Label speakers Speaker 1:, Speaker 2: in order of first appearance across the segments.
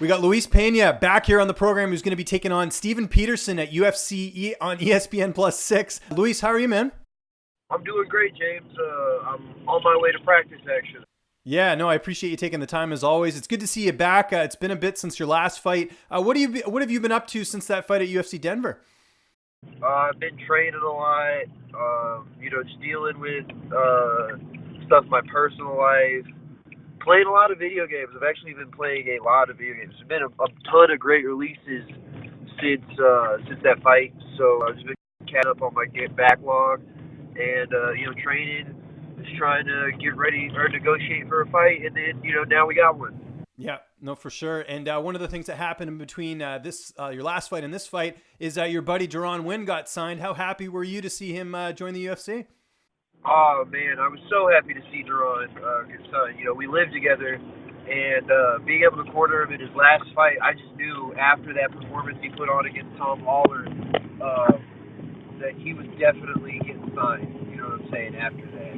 Speaker 1: We got Luis Pena back here on the program, who's going to be taking on Steven Peterson at UFC on ESPN Plus 6. Luis, how are you, man?
Speaker 2: I'm doing great, James. I'm on my way to practice, actually.
Speaker 1: Yeah, no, I appreciate you taking the time as always. It's good to see you back. It's been a bit since your last fight. What have you been up to since that fight at UFC Denver?
Speaker 2: I've been training a lot, just dealing with stuff in my personal life, playing a lot of video games. I've actually been playing a lot of video games. There's been a ton of great releases since that fight, so I've just been catching up on my backlog and, training, just trying to get ready or negotiate for a fight, and then, now we got one.
Speaker 1: Yeah, no, for sure. And one of the things that happened in between your last fight and this fight is your buddy Deron Wynn got signed. How happy were you to see him join the UFC?
Speaker 2: Oh man, I was so happy to see Deron because we lived together, and being able to corner him in his last fight, I just knew after that performance he put on against Tom Lawler that he was definitely getting signed. You know what I'm saying? After that.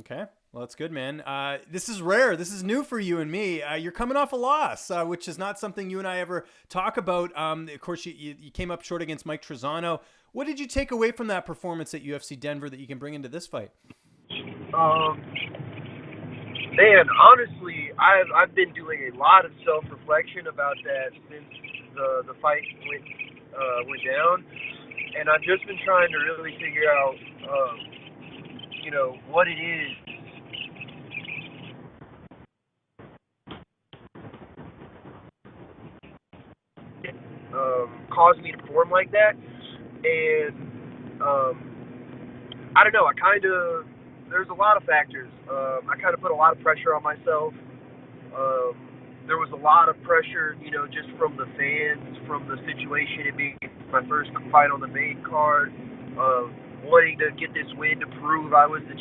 Speaker 1: Okay. Well, that's good, man. This is rare. This is new for you and me. You're coming off a loss, which is not something you and I ever talk about. Of course, you came up short against Mike Trizano. What did you take away from that performance at UFC Denver that you can bring into this fight?
Speaker 2: Man, honestly, I've been doing a lot of self-reflection about that since the fight went down, and I've just been trying to really figure out, what it is. Caused me to perform like that, and I don't know. There's a lot of factors. I kind of put a lot of pressure on myself. There was a lot of pressure, just from the fans, from the situation, it being my first fight on the main card, wanting to get this win to prove I was the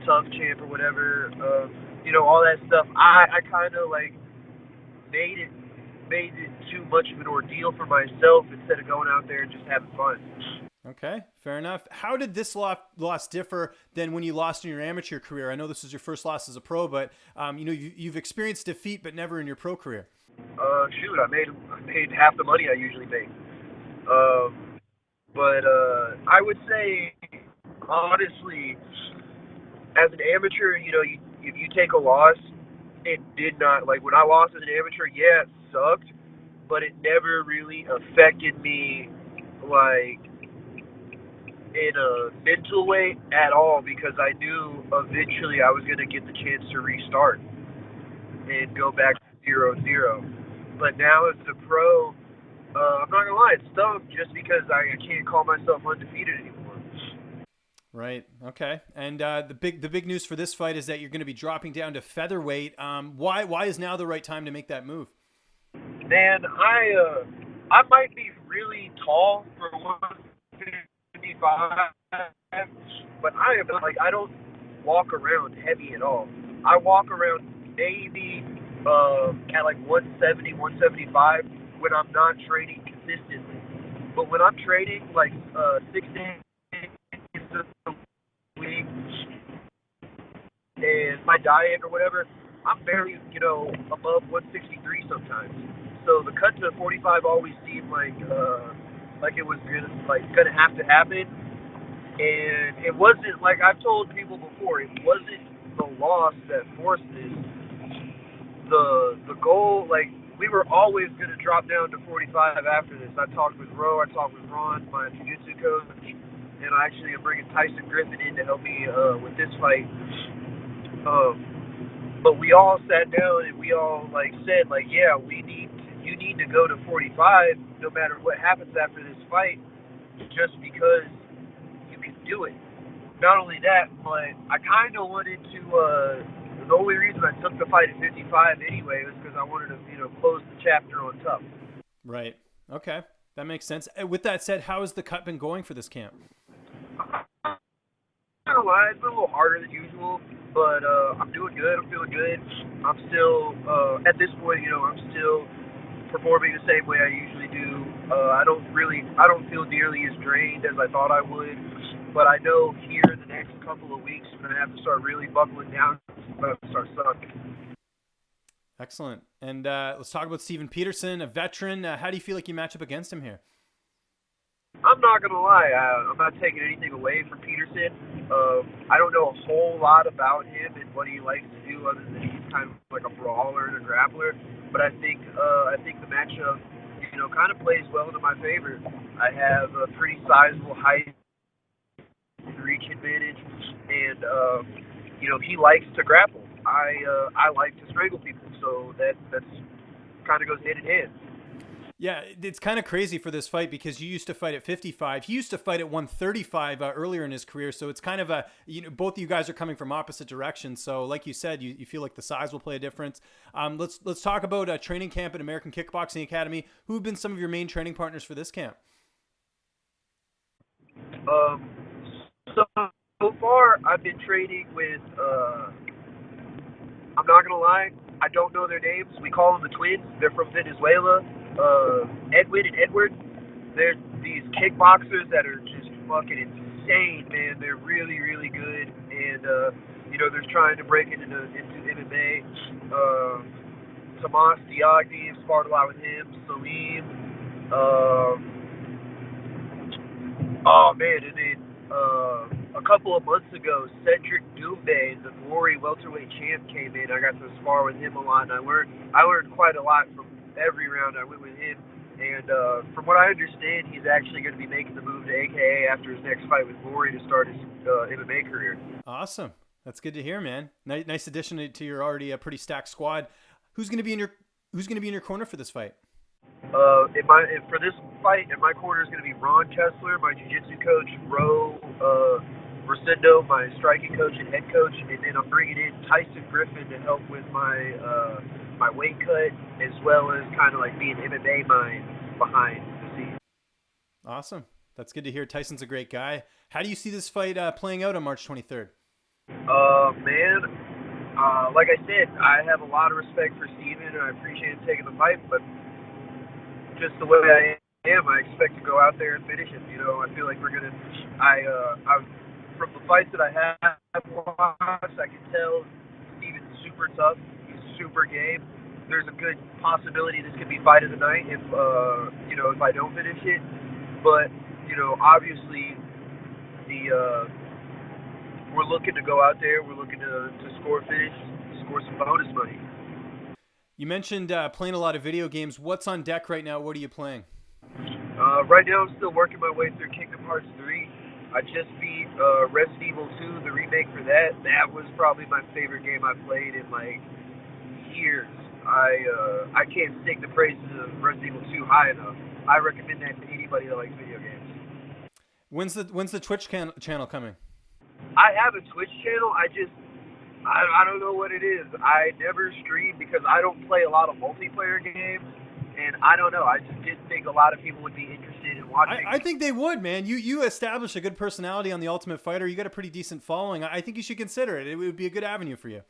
Speaker 2: tough champ or whatever. All that stuff. I kind of made it too much of an ordeal for myself instead of going out there and just having fun.
Speaker 1: Okay, fair enough. How did this loss differ than when you lost in your amateur career? I know this was your first loss as a pro, but you've experienced defeat, but never in your pro career.
Speaker 2: I made half the money I usually make. But I would say, honestly, as an amateur, if you take a loss, it did not, when I lost as an amateur, yeah, it sucked, but it never really affected me, in a mental way at all, because I knew eventually I was going to get the chance to restart and go back to 0-0. But now as a pro, I'm not going to lie, it stunk just because I can't call myself undefeated anymore.
Speaker 1: Right. Okay. And the big news for this fight is that you're going to be dropping down to featherweight. Why is now the right time to make that move?
Speaker 2: Man, I might be really tall for 155, but I don't walk around heavy at all. I walk around maybe at 170, 175 when I'm not training consistently. But when I'm training 6 days a week and my diet or whatever, I'm barely, above 163 sometimes. So the cut to 45 always seemed like it was gonna have to happen. And it wasn't, like I've told people before, it wasn't the loss that forced this. The goal, we were always gonna drop down to 45 after this. I talked with Ro, I talked with Ron, my jiu-jitsu coach, and I actually am bringing Tyson Griffin in to help me with this fight. But we all sat down and we all said yeah, you need to go to 45 no matter what happens after this fight, just because you can do it. Not only that, but I kind of wanted to. The only reason I took the fight at 55 anyway was because I wanted to close the chapter on tough.
Speaker 1: Right. Okay, that makes sense. With that said, how has the cut been going for this camp?
Speaker 2: Not gonna lie, it's been a little harder than usual, but I'm doing good. I'm feeling good. I'm still at this point, I'm still performing the same way I usually do. I don't feel nearly as drained as I thought I would, but I know here in the next couple of weeks I'm gonna have to start really buckling down. I'm gonna start sucking.
Speaker 1: Excellent. And let's talk about Steven Peterson, a veteran. How do you feel like you match up against him here?
Speaker 2: I'm not gonna lie, I'm not taking anything away from Peterson. I don't know a whole lot about him and what he likes to do, other than he's kind of like a brawler and a grappler. But I think the matchup, kind of plays well into my favor. I have a pretty sizable height and reach advantage, and he likes to grapple. I like to strangle people, so that's kind of goes hand in hand.
Speaker 1: Yeah, it's kind of crazy for this fight because you used to fight at 55. He used to fight at 135 earlier in his career. So it's kind of both of you guys are coming from opposite directions. So like you said, you feel like the size will play a difference. Let's talk about training camp at American Kickboxing Academy. Who have been some of your main training partners for this camp?
Speaker 2: Um, so far, I've been training with. I'm not gonna lie, I don't know their names. We call them the twins. They're from Venezuela. Edwin and Edward. They're these kickboxers that are just fucking insane, man. They're really, really good, and they're trying to break into MMA. Tomas Diagni, I've sparred a lot with him. Salim. Oh man, and then a couple of months ago, Cedric Doumbé, the Glory welterweight champ, came in. I got to spar with him a lot, and I learned quite a lot from every round I went with him. And from what I understand, he's actually going to be making the move to AKA after his next fight with Glory to start his MMA career.
Speaker 1: Awesome. That's good to hear, man. Nice addition to your already pretty stacked squad. Who's going to be in your corner for this fight?
Speaker 2: For this fight, in my corner is going to be Ron Kessler, my jiu-jitsu coach, Ro Rosendo, my striking coach and head coach, and then I'm bringing in Tyson Griffin to help with my my weight cut, as well as kind of like being MMA mind behind the scenes.
Speaker 1: Awesome. That's good to hear. Tyson's a great guy. How do you see this fight playing out on March 23rd?
Speaker 2: Man, like I said, I have a lot of respect for Steven, and I appreciate him taking the fight, but just the way I am, I expect to go out there and finish it. I feel like we're gonna. From the fights that I have watched, I can tell Steven's super tough. He's super game. There's a good possibility this could be fight of the night if I don't finish it. But obviously we're looking to go out there. We're looking to score a finish, score some bonus money.
Speaker 1: You mentioned playing a lot of video games. What's on deck right now? What are you playing?
Speaker 2: Right now, I'm still working my way through Kingdom Hearts 3. I just beat Resident Evil 2, the remake for that. That was probably my favorite game I've played in like years. I can't sing the praises of Resident Evil 2 high enough. I recommend that to anybody that likes video games.
Speaker 1: When's the Twitch channel coming?
Speaker 2: I have a Twitch channel. I don't know what it is. I never stream because I don't play a lot of multiplayer games, and I don't know. I just didn't think a lot of people would be interested in watching.
Speaker 1: I think they would, man. You establish a good personality on The Ultimate Fighter. You got a pretty decent following. I think you should consider it. It would be a good avenue for you.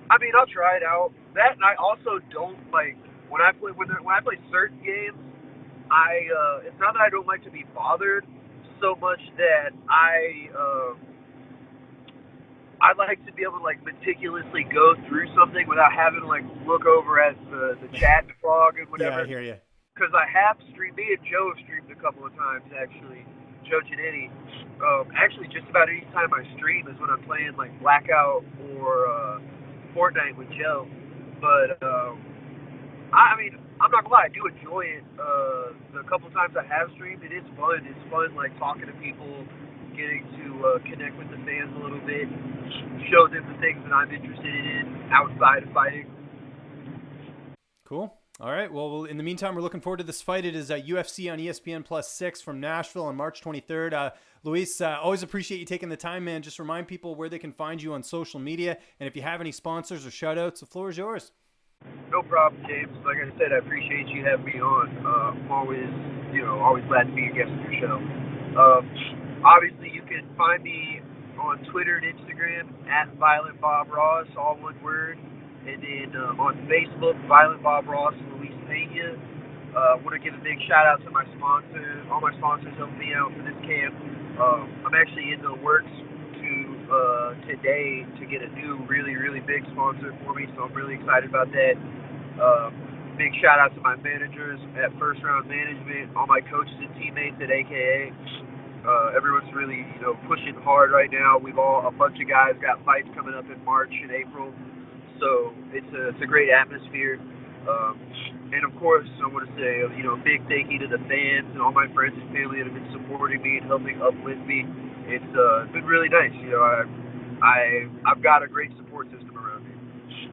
Speaker 2: I mean, I'll try it out. That, and I also don't like when I play certain games. It's not that I don't like to be bothered so much that I like to be able to like meticulously go through something without having to like look over at the chat frog and whatever.
Speaker 1: Yeah, I hear you.
Speaker 2: Because I have streamed. Me and Joe have streamed a couple of times actually. Joe Giannetti. Actually, just about any time I stream is when I'm playing like Blackout or Fortnite with Joe. But I mean, I'm not gonna lie, I do enjoy it. The couple times I have streamed, it is fun. It's fun like talking to people, getting to connect with the fans a little bit, show them the things that I'm interested in outside of fighting.
Speaker 1: Cool. All right. Well, in the meantime, we're looking forward to this fight. It is UFC on ESPN Plus 6 from Nashville on March 23rd. Luis, always appreciate you taking the time, man. Just remind people where they can find you on social media. And if you have any sponsors or shout-outs, the floor is yours.
Speaker 2: No problem, James. Like I said, I appreciate you having me on. I'm always glad to be a guest on your show. Obviously, you can find me on Twitter and Instagram at Violent Bob Ross, all one word. And then on Facebook, Violent Bob Ross and Luis Pena. I want to give a big shout out to my sponsors. All my sponsors helped me out for this camp. I'm actually in the works to today to get a new really, really big sponsor for me, so I'm really excited about that. Um, Big shout out to my managers at First Round Management, all my coaches and teammates at AKA. Everyone's really, pushing hard right now. A bunch of guys got fights coming up in March and April, so it's a great atmosphere. And of course, I want to say, a big thank you to the fans and all my friends and family that have been supporting me and helping uplift me. It's been really nice. I've got a great support system